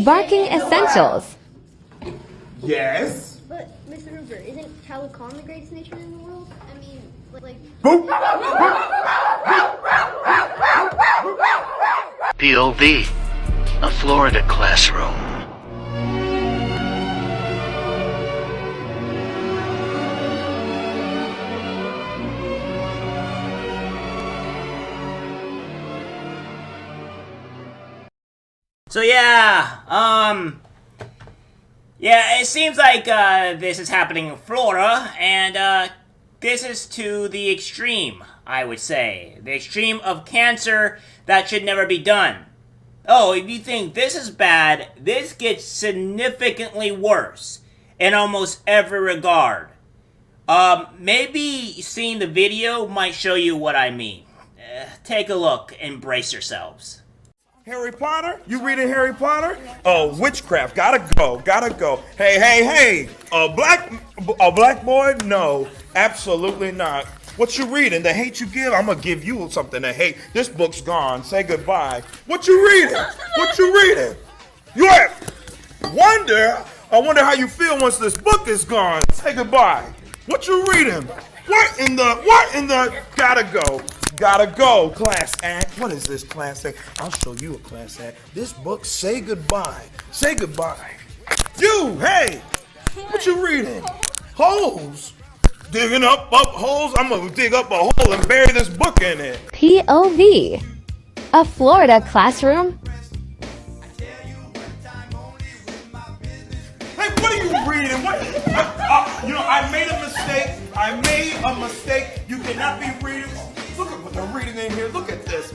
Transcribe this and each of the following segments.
Barking Essentials. Yes. But, Mr. Hoover, isn't Calico the greatest nation in the world? I mean, like... POV, a Florida classroom. So yeah, it seems like this is happening in Florida, and this is to the extreme, I would say. The extreme of cancer that should never be done. Oh, if you think this is bad, this gets significantly worse in almost every regard. Maybe seeing the video might show you what I mean. Take a look and brace yourselves. Harry Potter? You reading Harry Potter? Oh, witchcraft. Gotta go. Hey. A black boy? No, absolutely not. What you reading? The Hate You Give? I'm gonna give you something to hate. This book's gone. Say goodbye. What you reading? You wonder. I wonder how you feel once this book is gone. Say goodbye. What you reading? What in the? Gotta go, class act. What is this class act? I'll show you a class act. This book, Say Goodbye. You, hey, what you reading? Holes. Digging up holes? I'm gonna dig up a hole and bury this book in it. POV. A Florida classroom. Hey, what are you reading? I made a mistake. You cannot be reading. Look at what they're reading in here. Look at this.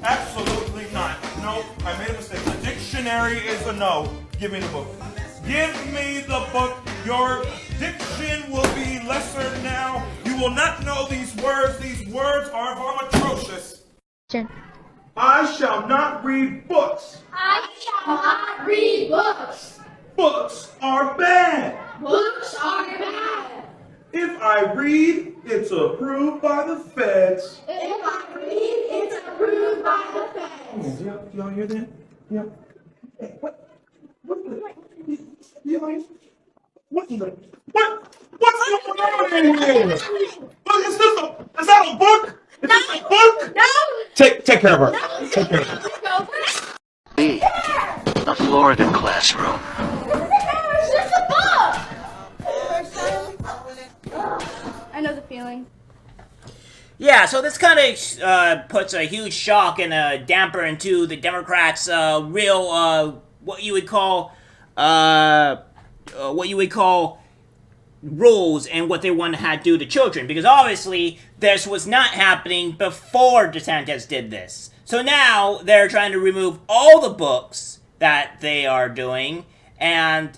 Absolutely not. No, I made a mistake. The dictionary is a no. Give me the book. Your diction will be lesser now. You will not know these words. These words are atrocious. I shall not read books. Books are bad. If I read, it's approved by the feds. Y'all hear that? Yeah. Hey, what? Y'all hear? What's going on in here? What is this? Is that a book? Is this a book? No. Take care of her. No. Take care of her. A Florida classroom. It's just a book! I know the feeling. Yeah, so this kind of puts a huge shock and a damper into the Democrats' real, what you would call rules and what they want to do to children. Because obviously, this was not happening before DeSantis did this. So now, they're trying to remove all the books that they are doing, and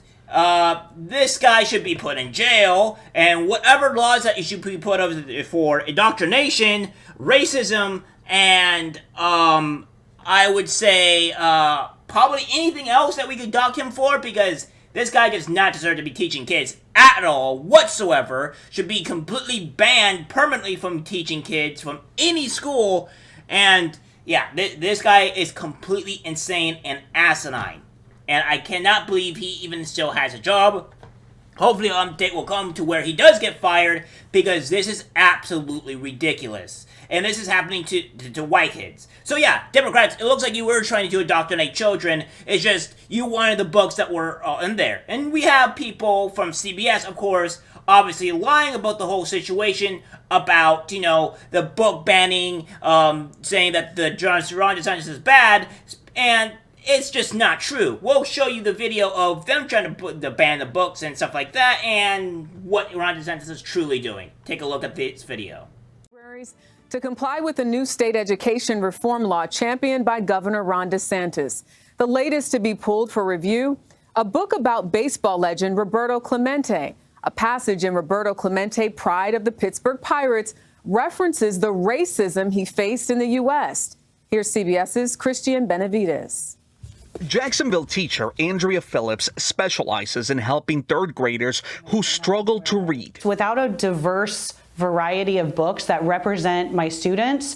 this guy should be put in jail, and whatever laws that you should be put over for indoctrination, racism, and I would say probably anything else that we could dock him for, because this guy does not deserve to be teaching kids at all whatsoever, should be completely banned permanently from teaching kids from any school, and yeah, this guy is completely insane and asinine. And I cannot believe he even still has a job. Hopefully an update will come to where he does get fired, because this is absolutely ridiculous. And this is happening to white kids. So yeah, Democrats, it looks like you were trying to indoctrinate children. It's just, you wanted the books that were in there. And we have people from CBS, of course, obviously lying about the whole situation, about, the book banning, saying that the Ron DeSantis is bad, and it's just not true. We'll show you the video of them trying to ban the books and stuff like that, and what Ron DeSantis is truly doing. Take a look at this video. To comply with the new state education reform law championed by Governor Ron DeSantis. The latest to be pulled for review, a book about baseball legend Roberto Clemente. A passage in Roberto Clemente, Pride of the Pittsburgh Pirates, references the racism he faced in the U.S. Here's CBS's Christian Benavides. Jacksonville teacher Andrea Phillips specializes in helping third graders who struggle to read. Without a diverse variety of books that represent my students,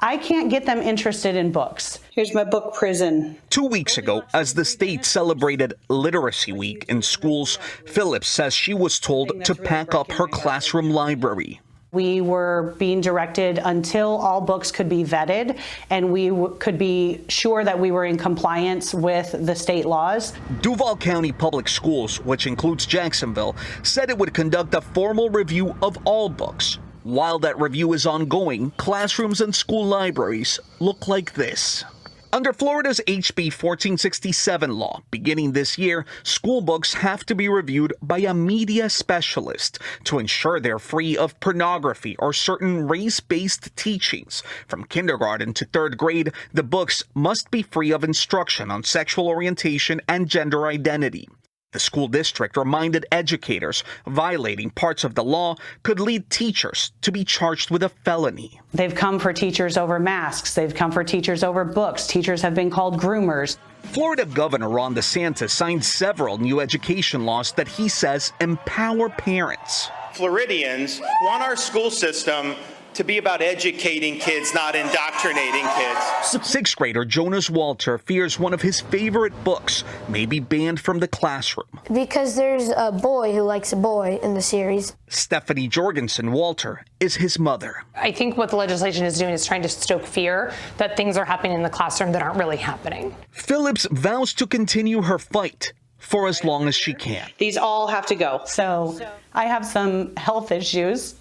I can't get them interested in books. Here's my book, Prison. 2 weeks ago, as the state celebrated Literacy Week in schools, Phillips says she was told to pack up her classroom library. We were being directed until all books could be vetted and we could be sure that we were in compliance with the state laws. Duval County Public Schools, which includes Jacksonville, said it would conduct a formal review of all books. While that review is ongoing, classrooms and school libraries look like this. Under Florida's HB 1467 law, beginning this year, school books have to be reviewed by a media specialist to ensure they're free of pornography or certain race-based teachings. From kindergarten to third grade, the books must be free of instruction on sexual orientation and gender identity. The school district reminded educators violating parts of the law could lead teachers to be charged with a felony. They've come for teachers over masks. They've come for teachers over books. Teachers have been called groomers. Florida Governor Ron DeSantis signed several new education laws that he says empower parents. Floridians want our school system to be about educating kids, not indoctrinating kids. Sixth grader Jonas Walter fears one of his favorite books may be banned from the classroom. Because there's a boy who likes a boy in the series. Stephanie Jorgensen Walter is his mother. I think what the legislation is doing is trying to stoke fear that things are happening in the classroom that aren't really happening. Phillips vows to continue her fight for as long as she can. These all have to go. So I have some health issues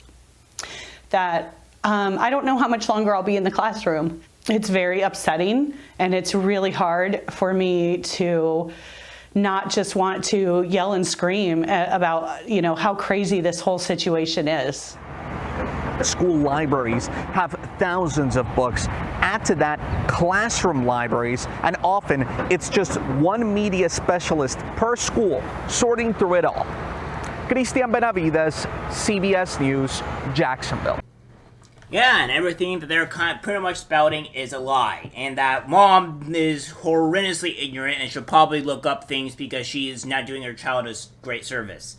that I don't know how much longer I'll be in the classroom. It's very upsetting, and it's really hard for me to not just want to yell and scream about, how crazy this whole situation is. School libraries have thousands of books. Add to that classroom libraries, and often it's just one media specialist per school sorting through it all. Cristian Benavides, CBS News, Jacksonville. Yeah, and everything that they're pretty much spouting is a lie. And that mom is horrendously ignorant and should probably look up things because she is not doing her child a great service.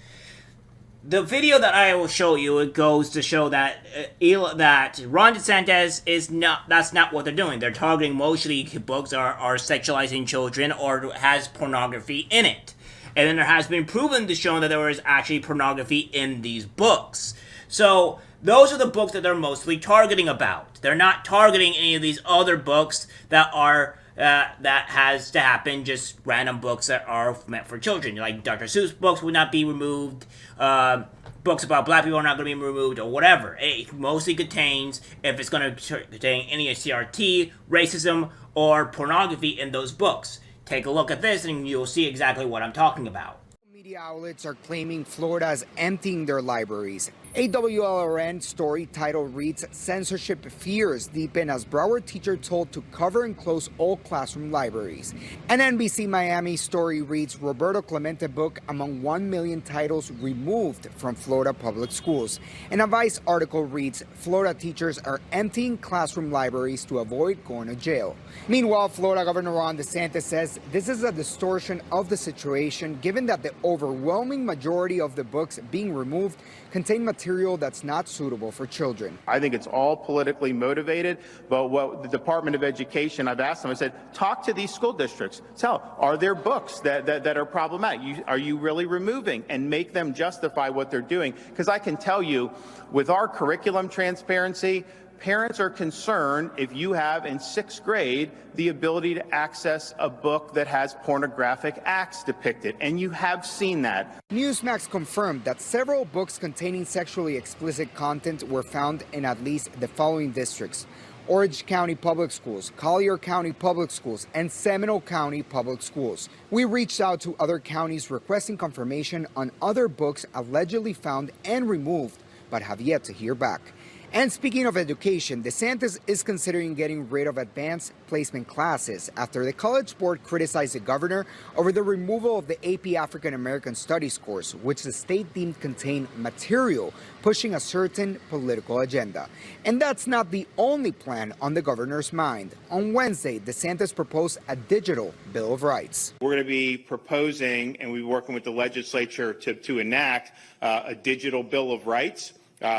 The video that I will show you, it goes to show that that Ron DeSantis is that's not what they're doing. They're targeting mostly books are sexualizing children or has pornography in it. And then there has been proven to show that there is actually pornography in these books. So those are the books that they're mostly targeting about. They're not targeting any of these other books that are that has to happen, just random books that are meant for children. Like Dr. Seuss books would not be removed. Books about black people are not going to be removed or whatever. It mostly contains, if it's going to contain any CRT, racism, or pornography in those books. Take a look at this and you'll see exactly what I'm talking about. Media outlets are claiming Florida is emptying their libraries. A WLRN story title reads, "Censorship Fears Deepen as Broward Teacher Told to Cover and Close All Classroom Libraries." An NBC Miami story reads, "Roberto Clemente book among 1 million titles removed from Florida public schools." And a Vice article reads, "Florida teachers are emptying classroom libraries to avoid going to jail." Meanwhile, Florida Governor Ron DeSantis says this is a distortion of the situation given that the overwhelming majority of the books being removed contain material that's not suitable for children. I think it's all politically motivated, but what the Department of Education, I've asked them, I said, talk to these school districts. Tell, are there books that are problematic? Are you really removing? And make them justify what they're doing. Because I can tell you, with our curriculum transparency, parents are concerned if you have in 6th grade the ability to access a book that has pornographic acts depicted, and you have seen that. Newsmax confirmed that several books containing sexually explicit content were found in at least the following districts: Orange County Public Schools, Collier County Public Schools, and Seminole County Public Schools. We reached out to other counties requesting confirmation on other books allegedly found and removed, but have yet to hear back. And speaking of education, DeSantis is considering getting rid of advanced placement classes after the College Board criticized the governor over the removal of the AP African American Studies course, which the state deemed contained material pushing a certain political agenda. And that's not the only plan on the governor's mind. On Wednesday, DeSantis proposed a digital Bill of Rights. We're going to be proposing, and we're working with the legislature to enact a digital Bill of Rights.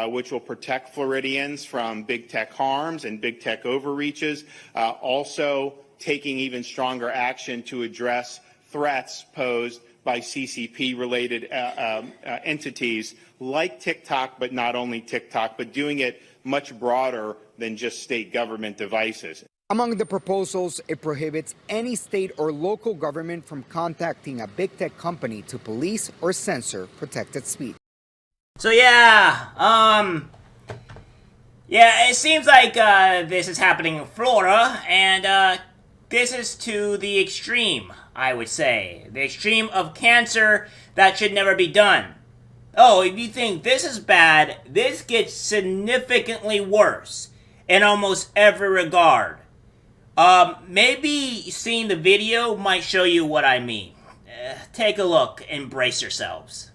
which will protect Floridians from big tech harms and big tech overreaches. Also taking even stronger action to address threats posed by CCP-related entities like TikTok, but not only TikTok, but doing it much broader than just state government devices. Among the proposals, it prohibits any state or local government from contacting a big tech company to police or censor protected speech. So yeah, it seems like this is happening in Florida, and this is to the extreme, I would say. The extreme of cancer that should never be done. Oh, if you think this is bad, this gets significantly worse in almost every regard. Maybe seeing the video might show you what I mean. Take a look and brace yourselves.